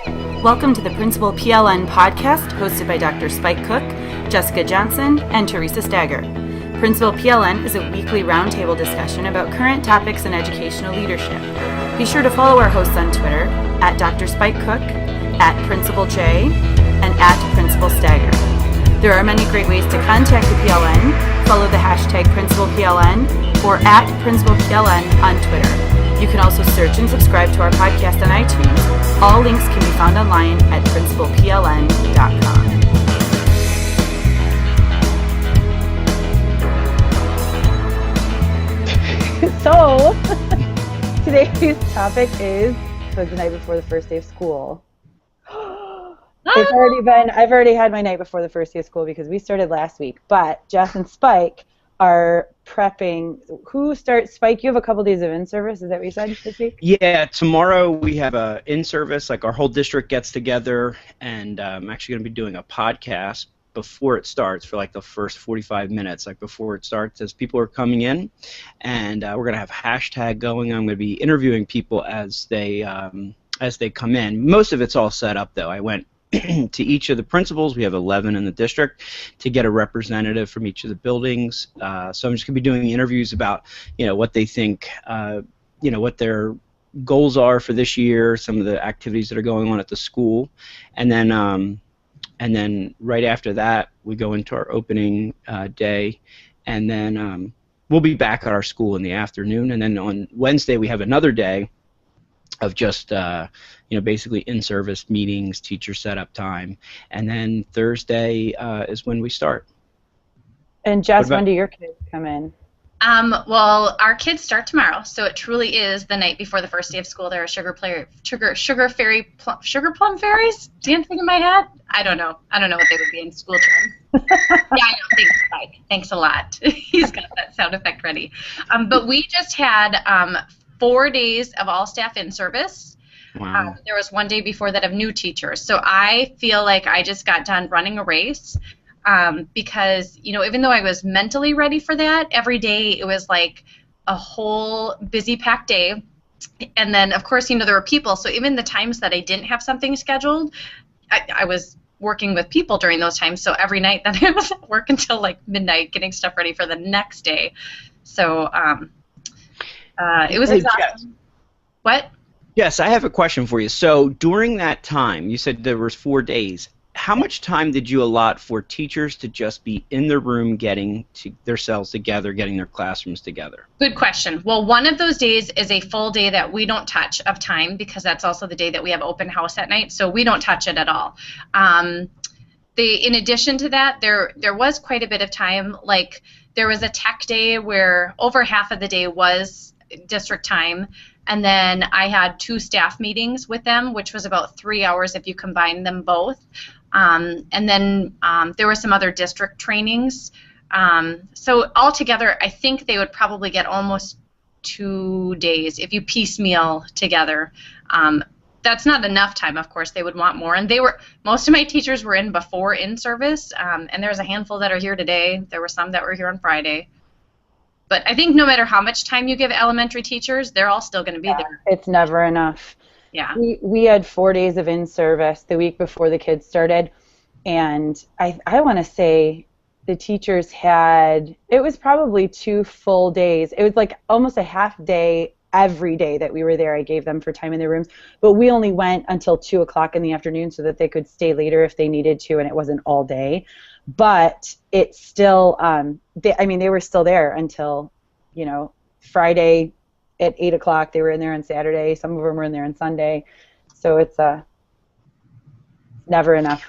Welcome to the Principal PLN podcast hosted by Dr. Spike Cook, Jessica Johnson, and Teresa Stager. Principal PLN is a weekly roundtable discussion about current topics in educational leadership. Be sure to follow our hosts on Twitter at Dr. Spike Cook, at Principal J, and at Principal Stager. There are many great ways to contact the PLN. Follow the hashtag PrincipalPLN or at PrincipalPLN on Twitter. You can also search and subscribe to our podcast on iTunes. All links can be found online at PrincipalPLN.com. So, today's topic is the night before the first day of school. I've already had my night before the first day of school because we started last week, but Jess and Spike are prepping. Who starts? Spike, you have a couple days of in-service. Is that what you said this week? Yeah, tomorrow we have a in-service, like our whole district gets together, and I'm actually going to be doing a podcast before it starts for like the first 45 minutes, like before it starts as people are coming in, and we're going to have hashtag going. I'm going to be interviewing people as they come in. Most of it's all set up, though. I went to each of the principals. We have 11 in the district to get a representative from each of the buildings. So I'm just going to be doing interviews about, what they think, what their goals are for this year, some of the activities that are going on at the school, and then right after that we go into our opening day, and then we'll be back at our school in the afternoon, and then on Wednesday we have another day of just basically in-service meetings, teacher setup time, and then Thursday is when we start. And Jess, when do your kids come in? Well, our kids start tomorrow, so it truly is the night before the first day of school. There are sugar plum fairies dancing in my head. I don't know what they would be in school terms. Yeah, I know. Thanks, Mike. Thanks a lot. He's got that sound effect ready. But we just had 4 days of all staff in service. Wow. There was one day before that of new teachers. So I feel like I just got done running a race because, even though I was mentally ready for that, every day it was like a whole busy packed day. And then, of course, there were people. So even the times that I didn't have something scheduled, I was working with people during those times. So every night then I was at work until like midnight getting stuff ready for the next day. So it was exhausting. What? Yes, I have a question for you. So during that time, you said there was 4 days. How much time did you allot for teachers to just be in the room getting themselves together, getting their classrooms together? Good question. Well, one of those days is a full day that we don't touch of time because that's also the day that we have open house at night, so we don't touch it at all. In addition to that, there was quite a bit of time. Like there was a tech day where over half of the day was district time. And then I had 2 staff meetings with them, which was about 3 hours if you combine them both. And then there were some other district trainings. So altogether, I think they would probably get almost 2 days if you piecemeal together. That's not enough time, of course. They would want more. And most of my teachers were in before in-service, and there's a handful that are here today. There were some that were here on Friday. But I think no matter how much time you give elementary teachers, they're all still going to be there. It's never enough. Yeah. We had 4 days of in-service the week before the kids started, and I want to say the teachers it was probably 2 full days. It was like almost a half day every day that we were there. I gave them for time in their rooms, but we only went until 2 o'clock in the afternoon so that they could stay later if they needed to, and it wasn't all day. But it's still, they were still there until, Friday at 8 o'clock. They were in there on Saturday. Some of them were in there on Sunday. So it's never enough.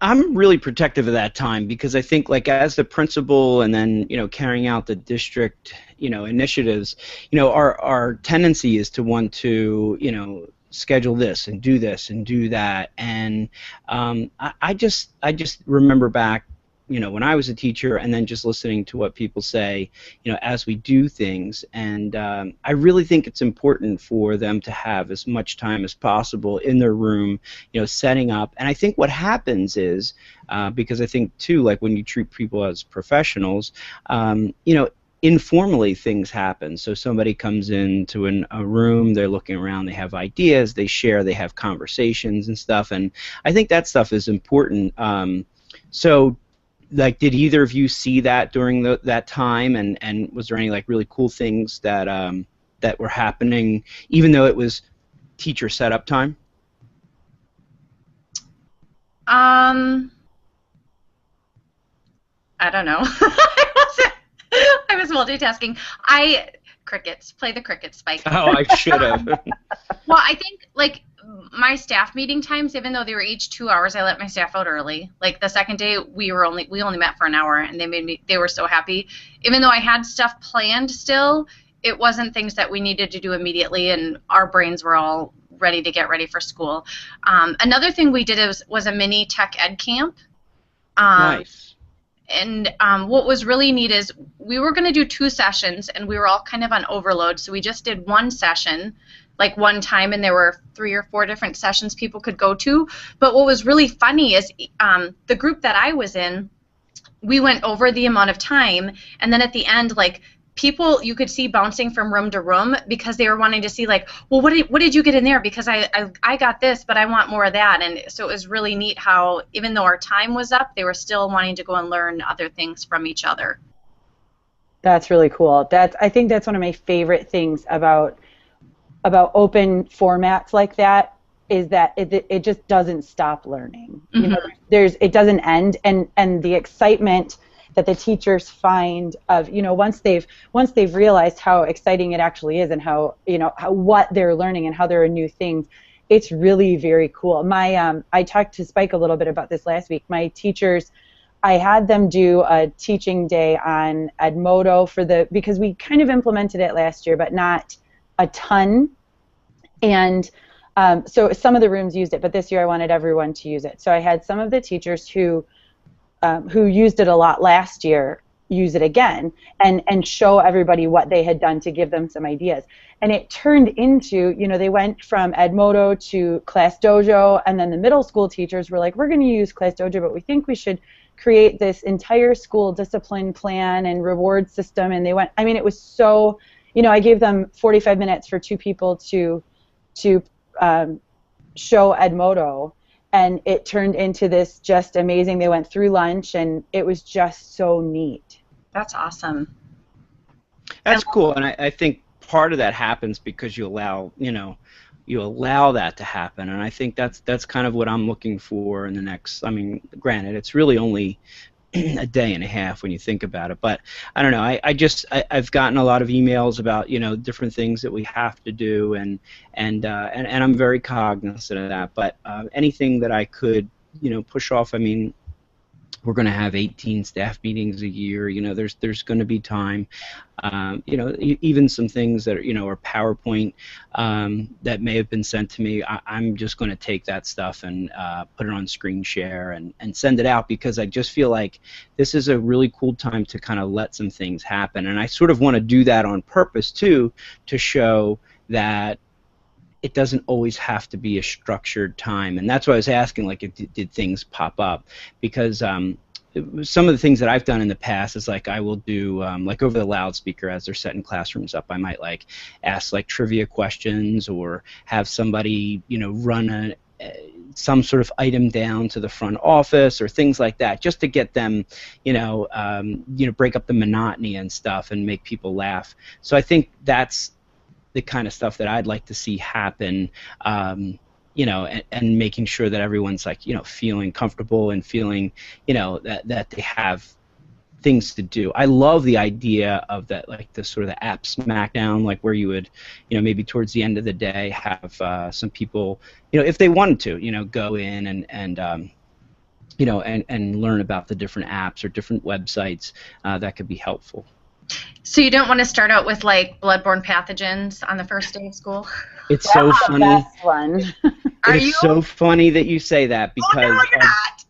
I'm really protective of that time because I think, like, as the principal and then, carrying out the district, initiatives, our tendency is to want to, schedule this and do that. And I just remember back, when I was a teacher, and then just listening to what people say, as we do things. And I really think it's important for them to have as much time as possible in their room, setting up. And I think what happens is, because I think too, like when you treat people as professionals, informally things happen. So somebody comes into a room, they're looking around, they have ideas, they share, they have conversations and stuff, and I think that stuff is important. So, like, did either of you see that during that time, and was there any like really cool things that that were happening, even though it was teacher setup time? I don't know. I was multitasking. Crickets. Play the crickets, Spike. Oh, I should have. Well, I think, like, my staff meeting times, even though they were each 2 hours, I let my staff out early. Like, the second day, we only met for an hour, and they were so happy. Even though I had stuff planned still, it wasn't things that we needed to do immediately, and our brains were all ready to get ready for school. Another thing we did was a mini tech ed camp. Nice. And what was really neat is we were going to do 2 sessions, and we were all kind of on overload, so we just did 1 session, like one time, and there were 3 or 4 different sessions people could go to. But what was really funny is the group that I was in, we went over the amount of time, and then at the end, like, people you could see bouncing from room to room because they were wanting to see, like, well, what did you get in there? Because I got this, but I want more of that. And so it was really neat how, even though our time was up, they were still wanting to go and learn other things from each other. That's really cool. I think that's one of my favorite things about open formats like that, is that it just doesn't stop learning. Mm-hmm. You know, it doesn't end, and the excitement that the teachers find of, you know, once they've realized how exciting it actually is, and how, you know, what they're learning and how there are new things, it's really very cool. I talked to Spike a little bit about this last week. My teachers, I had them do a teaching day on Edmodo because we kind of implemented it last year, but not a ton. And so some of the rooms used it, but this year I wanted everyone to use it. So I had some of the teachers who used it a lot last year use it again and show everybody what they had done to give them some ideas. And it turned into, you know, they went from Edmodo to Class Dojo, and then the middle school teachers were like, we're going to use Class Dojo, but we think we should create this entire school discipline plan and reward system. And they went, I mean, it was so, you know, I gave them 45 minutes for 2 people to show Edmodo. And it turned into this just amazing. They went through lunch, and it was just so neat. That's awesome. That's cool, and I think part of that happens because you allow that to happen, and I think that's kind of what I'm looking for in the next. I mean, granted, it's really only a day and a half when you think about it, but I don't know. I've gotten a lot of emails about, you know, different things that we have to do, and I'm very cognizant of that. But anything that I could, you know, push off. I mean, we're going to have 18 staff meetings a year. You know, there's going to be time. You know, even some things that are, you know, are PowerPoint that may have been sent to me. I'm just going to take that stuff and put it on screen share and send it out, because I just feel like this is a really cool time to kind of let some things happen. And I sort of want to do that on purpose too, to show that it doesn't always have to be a structured time. And that's why I was asking, like, did things pop up? Because some of the things that I've done in the past is, like, I will do, like, over the loudspeaker as they're setting classrooms up, I might, like, ask, like, trivia questions, or have somebody, you know, run some sort of item down to the front office, or things like that, just to get them, you know, break up the monotony and stuff and make people laugh. So I think that's the kind of stuff that I'd like to see happen, you know, and making sure that everyone's, like, you know, feeling comfortable and feeling, you know, that they have things to do. I love the idea of that, like, the sort of the app smackdown, like, where you would, you know, maybe towards the end of the day have some people, you know, if they wanted to, you know, go in and you know, and learn about the different apps or different websites that could be helpful. So you don't want to start out with, like, bloodborne pathogens on the first day of school? It's so funny. That's one. It's so funny that you say that, because oh, no, you're not.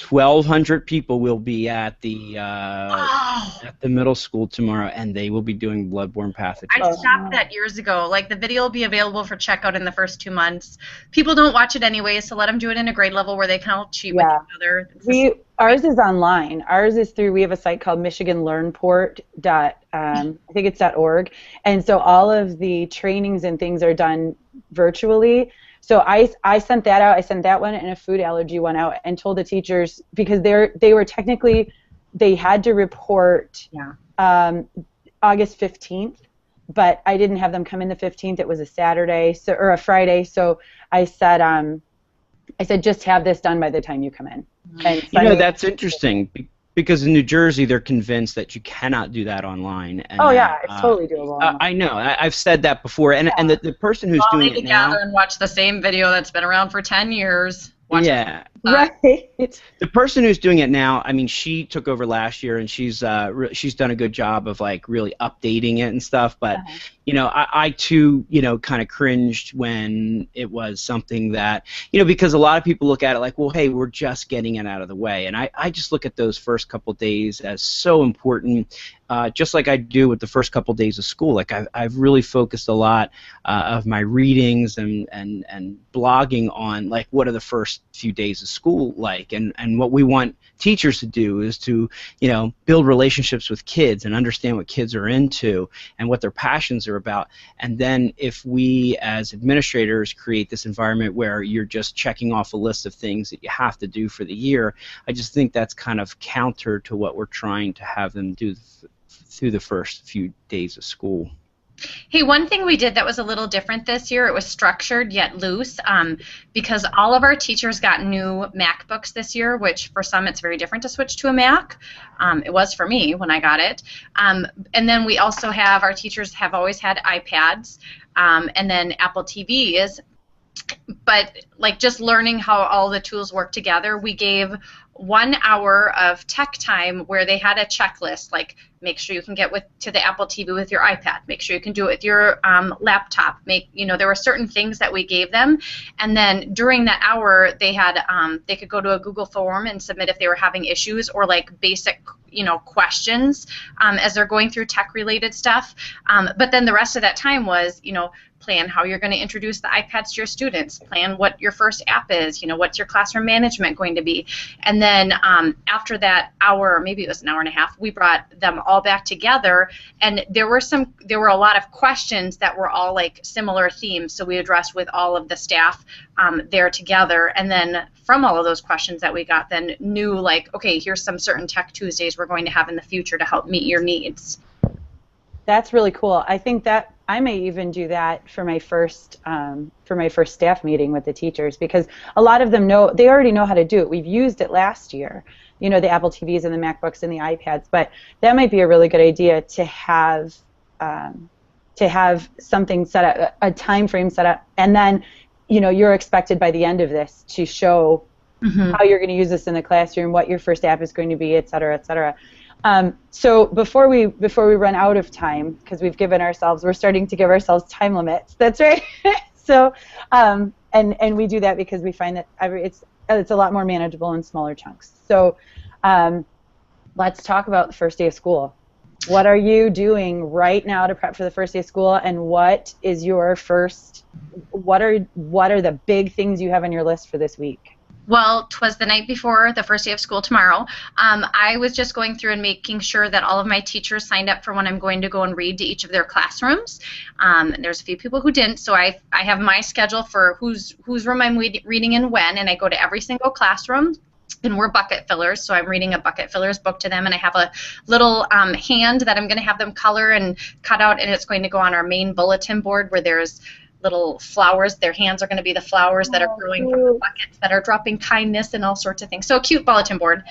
1,200 people will be at the middle school tomorrow, and they will be doing bloodborne pathogens. I stopped that years ago. Like, the video will be available for checkout in the first 2 months. People don't watch it anyway, so let them do it in a grade level where they can all cheat with each other. Ours is online. Ours is through, we have a site called michiganlearnport. I think it's .org, and so all of the trainings and things are done virtually. So I sent that out. I sent that one and a food allergy one out, and told the teachers, because they were technically, they had to report August 15th, but I didn't have them come in the 15th. It was a Saturday, or a Friday. So I said just have this done by the time you come in. And that's interesting, because in New Jersey they're convinced that you cannot do that online. And, it's totally doable. I know. I've said that before, and the person who's doing it now. Gather and watch the same video that's been around for 10 years. Right. The person who's doing it now, I mean, she took over last year, and she's done a good job of like really updating it and stuff. But I too, kind of cringed when it was something that, because a lot of people look at it like, well, hey, we're just getting it out of the way, and I just look at those first couple days as so important. Just like I do with the first couple days of school. Like I've really focused a lot of my readings and blogging on like what are the first few days of school like, and what we want teachers to do is to build relationships with kids and understand what kids are into and what their passions are about. And then if we as administrators create this environment where you're just checking off a list of things that you have to do for the year, I just think that's kind of counter to what we're trying to have them do through the first few days of school. Hey, one thing we did that was a little different this year, it was structured yet loose, because all of our teachers got new MacBooks this year, which for some it's very different to switch to a Mac. It was for me when I got it. And then we also have, our teachers have always had iPads, and then Apple TVs. But like just learning how all the tools work together, we gave 1 hour of tech time where they had a checklist, like make sure you can get to the Apple TV with your iPad, make sure you can do it with your laptop, there were certain things that we gave them, and then during that hour they had they could go to a Google form and submit if they were having issues or like basic questions as they're going through tech related stuff, but then the rest of that time was plan how you're going to introduce the iPads to your students, plan what your first app is, what's your classroom management going to be. And then after that hour, maybe it was an hour and a half, we brought them all back together, and there were a lot of questions that were all like similar themes, so we addressed with all of the staff there together, and then from all of those questions that we got, then knew like, okay, here's some certain Tech Tuesdays we're going to have in the future to help meet your needs. That's really cool. I think that I may even do that for my first staff meeting with the teachers, because a lot of them they already know how to do it. We've used it last year, the Apple TVs and the MacBooks and the iPads. But that might be a really good idea to have something set up, a time frame set up, and then you're expected by the end of this to show how you're going to use this in the classroom, what your first app is going to be, et cetera, et cetera. So before we run out of time, because we're starting to give ourselves time limits. That's right. So and we do that because we find that it's a lot more manageable in smaller chunks. So let's talk about the first day of school. What are you doing right now to prep for the first day of school, and what is your what are the big things you have on your list for this week? Well, 'twas the night before the first day of school tomorrow. I was just going through and making sure that all of my teachers signed up for when I'm going to go and read to each of their classrooms. There's a few people who didn't, so I have my schedule for whose room I'm reading in when, and I go to every single classroom. And we're bucket fillers, so I'm reading a bucket fillers book to them, and I have a little hand that I'm going to have them color and cut out, and it's going to go on our main bulletin board where there's little flowers. Their hands are going to be the flowers that are growing from the buckets that are dropping kindness and all sorts of things. So a cute bulletin board.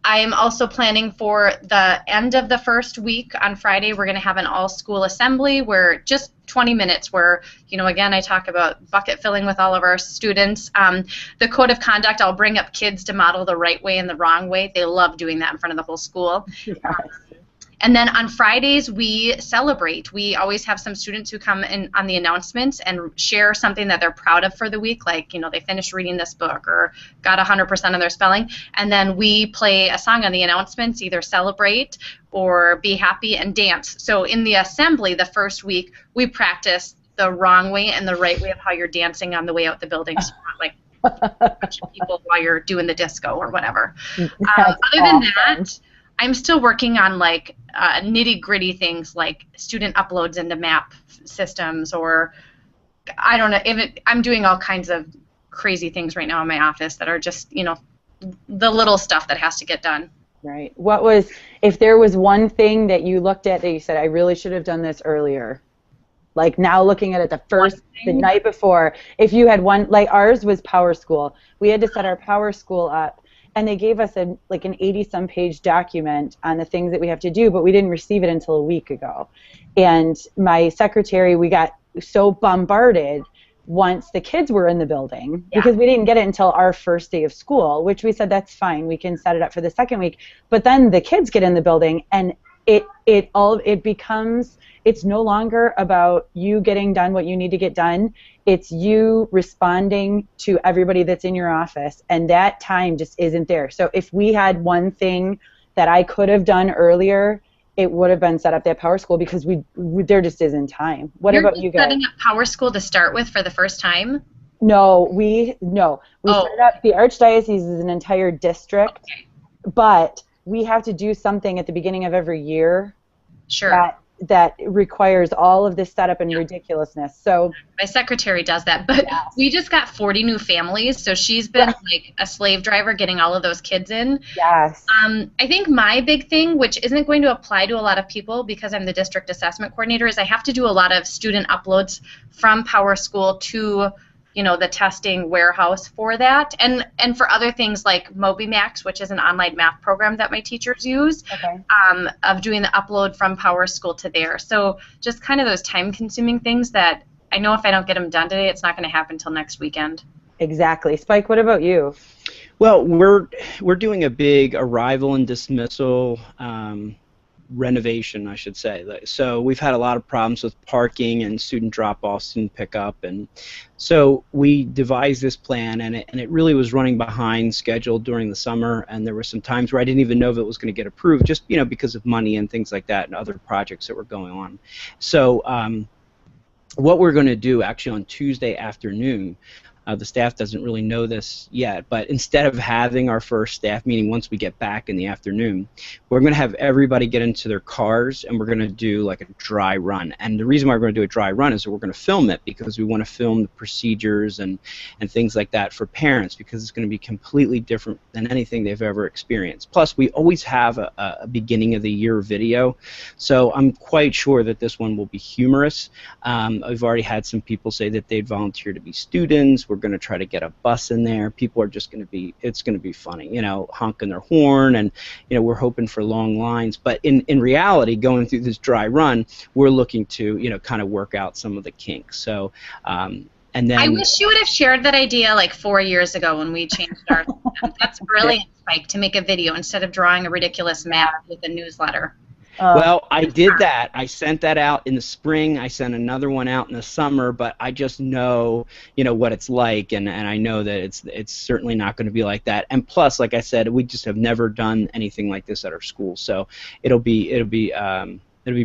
I am also planning for the end of the first week on Friday. We're going to have an all-school assembly where just 20 minutes where, again, I talk about bucket filling with all of our students. The code of conduct, I'll bring up kids to model the right way and the wrong way. They love doing that in front of the whole school. Yes. And then on Fridays, we celebrate. We always have some students who come in on the announcements and share something that they're proud of for the week, like, they finished reading this book or got 100% of their spelling. And then we play a song on the announcements, either celebrate or be happy and dance. So in the assembly, the first week, we practice the wrong way and the right way of how you're dancing on the way out the building. So like a bunch of people while you're doing the disco or whatever. Other than that, I'm still working on like nitty-gritty things like student uploads into map systems, or I don't know. I'm doing all kinds of crazy things right now in my office that are just, the little stuff that has to get done. Right. If there was one thing that you looked at that you said, I really should have done this earlier, like now looking at it the night before, if you had one, like ours was Power School. We had to set our Power School up. And they gave us an 80-some page document on the things that we have to do, but we didn't receive it until a week ago. And my secretary, we got so bombarded once the kids were in the building because we didn't get it until our first day of school, which we said that's fine, we can set it up for the second week. But then the kids get in the building and it becomes, it's no longer about you getting done what you need to get done. It's you responding to everybody that's in your office, and that time just isn't there. So if we had one thing that I could have done earlier, it would have been set up that Power School because there just isn't time. What about you guys? You're setting up Power School to start with for the first time? No, we set it up. The Archdiocese is an entire district, but we have to do something at the beginning of every year. Sure. That requires all of this setup and ridiculousness. So my secretary does that, but we just got 40 new families, so she's been like a slave driver getting all of those kids in. Yes. I think my big thing, which isn't going to apply to a lot of people because I'm the district assessment coordinator, is I have to do a lot of student uploads from Power School to the testing warehouse for that, and for other things like MobyMax, which is an online math program that my teachers use, of doing the upload from Power School to there. So just kind of those time-consuming things that I know if I don't get them done today, it's not going to happen until next weekend. Exactly. Spike, what about you? Well, we're doing a big arrival and dismissal renovation, I should say. So we've had a lot of problems with parking and student drop-off, student pickup, and so we devised this plan, and it really was running behind schedule during the summer, and there were some times where I didn't even know if it was going to get approved, just because of money and things like that and other projects that were going on. So what we're going to do actually on Tuesday afternoon, the staff doesn't really know this yet, but instead of having our first staff meeting once we get back in the afternoon, we're going to have everybody get into their cars and we're going to do like a dry run. And the reason why we're going to do a dry run is that we're going to film it because we want to film the procedures and things like that for parents, because it's going to be completely different than anything they've ever experienced. Plus, we always have a beginning of the year video, so I'm quite sure that this one will be humorous. I've already had some people say that they'd volunteer to be students. We're going to try to get a bus in there. People are just going to be, it's going to be funny, honking their horn, and we're hoping for long lines. But in reality, going through this dry run, we're looking to kind of work out some of the kinks. So and then I wish you would have shared that idea like 4 years ago when we changed our That's brilliant, Spike, to make a video instead of drawing a ridiculous map with a newsletter. Well, I did that. I sent that out in the spring. I sent another one out in the summer, but I just know, what it's like, and I know that it's certainly not going to be like that. And plus, like I said, we just have never done anything like this at our school, so it'll be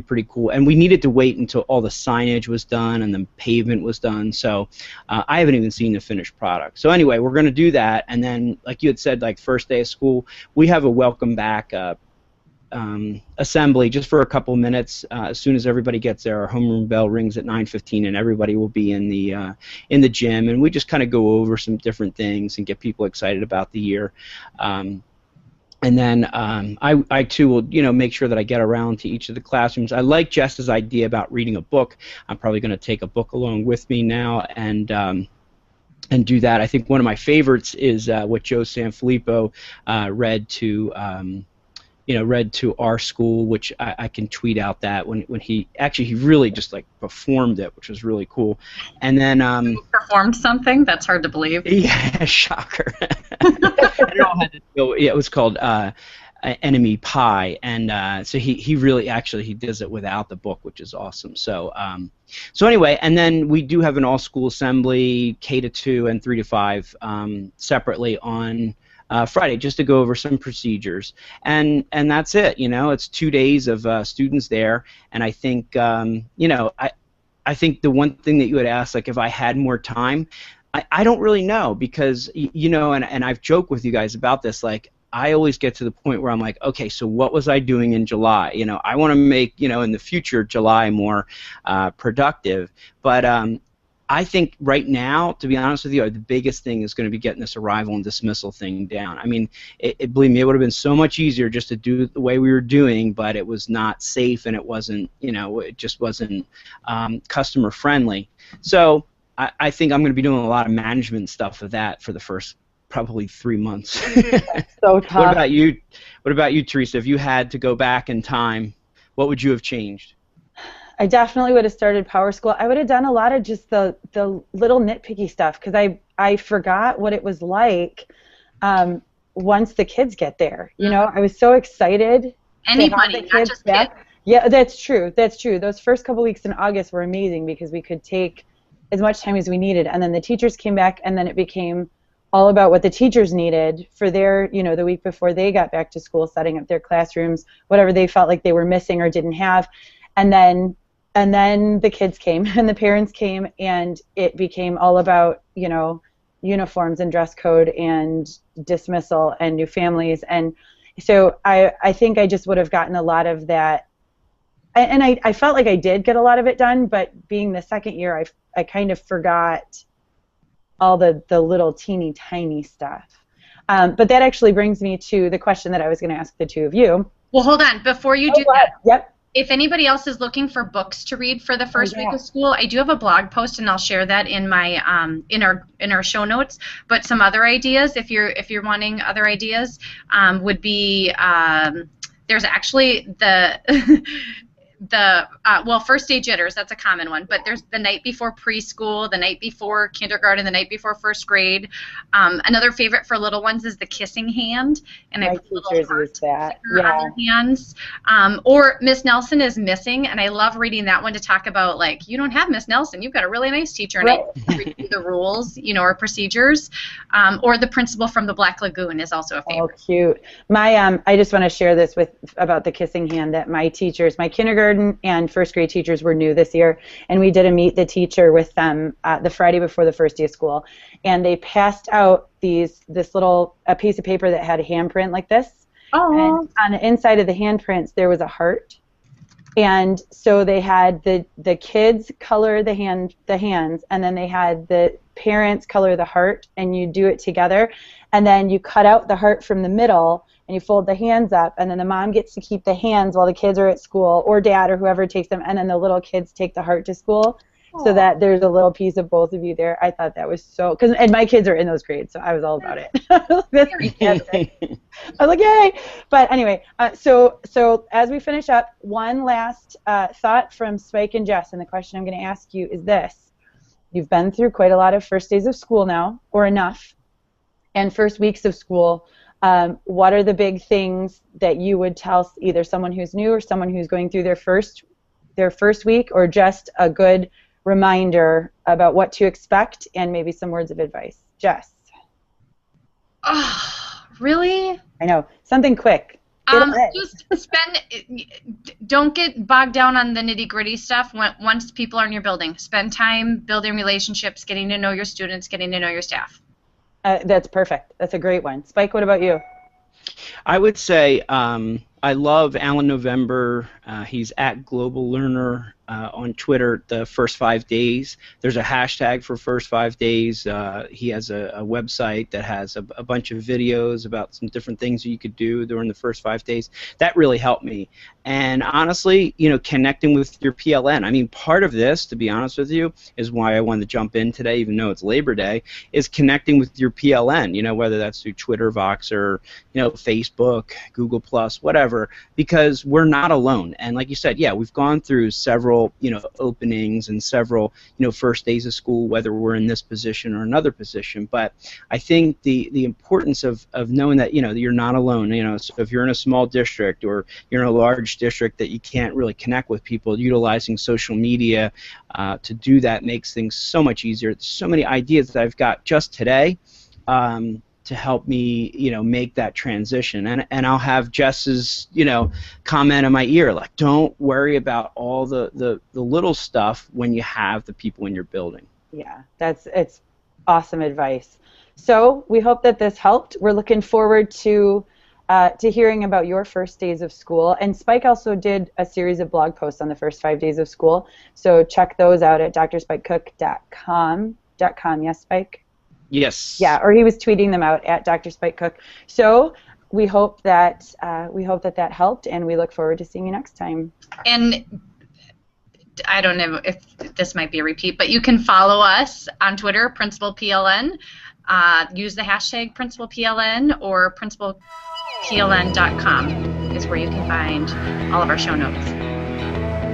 pretty cool. And we needed to wait until all the signage was done and the pavement was done, so I haven't even seen the finished product. So anyway, we're going to do that, and then, like you had said, like first day of school, we have a welcome back assembly just for a couple minutes. As soon as everybody gets there, our homeroom bell rings at 9:15, and everybody will be in the gym, and we just kind of go over some different things and get people excited about the year. And then I too will make sure that I get around to each of the classrooms. I like Jess's idea about reading a book. I'm probably going to take a book along with me now and do that. I think one of my favorites is what Joe Sanfilippo read to our school, which I can tweet out that when he really just like performed it, which was really cool. And then performed something? That's hard to believe. Yeah, shocker. I don't know how to go. Yeah, it was called enemy pi, and so he really actually he does it without the book, which is awesome. So so anyway, and then we do have an all-school assembly, K-2 and 3-5, separately on Friday, just to go over some procedures, and that's it. You know, it's 2 days of students there, and I think you know, I think the one thing that you had asked, like if I had more time, I don't really know, because you know, and I've joked with you guys about this, like I always get to the point where I'm like, okay, so what was I doing in July? You know, I want to make, you know, in the future July more productive, but I think right now, to be honest with you, the biggest thing is going to be getting this arrival and dismissal thing down. I mean, believe me, it would have been so much easier just to do it the way we were doing, but it was not safe, and it wasn't, you know, it just wasn't customer friendly. So I think I'm going to be doing a lot of management stuff of that for the first probably 3 months. So tough. What about you? What about you, Teresa? If you had to go back in time, what would you have changed? I definitely would have started Power School. I would have done a lot of just the little nitpicky stuff, because I forgot what it was like once the kids get there. You know, I was so excited. Anybody, not just kids. Yeah, that's true. That's true. Those first couple weeks in August were amazing because we could take as much time as we needed, and then the teachers came back, and then it became all about what the teachers needed for their, you know, the week before they got back to school, setting up their classrooms, whatever they felt like they were missing or didn't have. And then the kids came and the parents came, and it became all about, you know, uniforms and dress code and dismissal and new families. And so I think I just would have gotten a lot of that. And I felt like I did get a lot of it done, but being the second year, I kind of forgot all the little teeny tiny stuff. But that actually brings me to the question that I was going to ask the two of you. Well, hold on. Before you do that, yep. If anybody else is looking for books to read for the first week of school, I do have a blog post, and I'll share that in my in our show notes. But some other ideas, if you're wanting other ideas, would be there's actually the well, first day jitters, that's a common one, but there's the night before preschool, the night before kindergarten, the night before first grade. Another favorite for little ones is the kissing hand, and I put little heart sticker on their hands. Or Miss Nelson is missing, and I love reading that one to talk about, like, you don't have Miss Nelson, you've got a really nice teacher, and I read through the rules, you know, or procedures. Or the principal from the Black Lagoon is also a favorite. Oh, cute. My I just want to share this about the kissing hand, that my teachers, my kindergarten and first grade teachers were new this year, and we did a meet the teacher with them the Friday before the first day of school, and they passed out this little piece of paper that had a handprint like this. Oh. And on the inside of the handprints there was a heart, and so they had the kids color the hands, and then they had the parents color the heart, and you do it together, and then you cut out the heart from the middle, and you fold the hands up, and then the mom gets to keep the hands while the kids are at school, or dad, or whoever takes them, and then the little kids take the heart to school. Aww. So that there's a little piece of both of you there. I thought that was so, and my kids are in those grades, so I was all about it. That's fantastic. I was like, yay! But anyway, so as we finish up, one last thought from Spike and Jess, and the question I'm going to ask you is this. You've been through quite a lot of first days of school now, or enough, and first weeks of school. What are the big things that you would tell either someone who's new or someone who's going through their first week, or just a good reminder about what to expect and maybe some words of advice? Jess. Oh, really? I know. Something quick. Just don't get bogged down on the nitty-gritty stuff. Once people are in your building, spend time building relationships, getting to know your students, getting to know your staff. That's perfect. That's a great one. Spike, what about you? I would say I love Alan November. He's at Global Learner on Twitter, the first 5 days. There's a hashtag for first 5 days. He has a website that has a bunch of videos about some different things that you could do during the first 5 days. That really helped me. And honestly, you know, connecting with your PLN. I mean, part of this, to be honest with you, is why I wanted to jump in today, even though it's Labor Day, is connecting with your PLN, you know, whether that's through Twitter, Voxer, you know, Facebook, Google+, whatever, because we're not alone. And like you said, yeah, we've gone through several several, openings and several, first days of school, whether we're in this position or another position. But I think the importance of knowing that, you're not alone. So if you're in a small district or you're in a large district that you can't really connect with people, utilizing social media to do that makes things so much easier. There's so many ideas that I've got just today to help me, make that transition. And I'll have Jess's, comment in my ear, like, don't worry about all the little stuff when you have the people in your building. Yeah, it's awesome advice. So we hope that this helped. We're looking forward to hearing about your first days of school. And Spike also did a series of blog posts on the first 5 days of school. So check those out at drspikecook.com. Yes, Spike? Yes. Yeah, or he was tweeting them out at Dr. Spike Cook. So we hope that that helped, and we look forward to seeing you next time. And I don't know if this might be a repeat, but you can follow us on Twitter, PrincipalPLN. Use the hashtag PrincipalPLN, or PrincipalPLN.com is where you can find all of our show notes.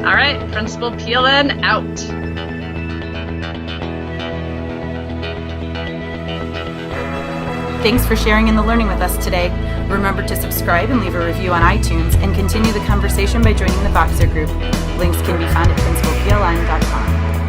All right, PrincipalPLN out. Thanks for sharing in the learning with us today. Remember to subscribe and leave a review on iTunes, and continue the conversation by joining the Voxer group. Links can be found at PrincipalPLN.com.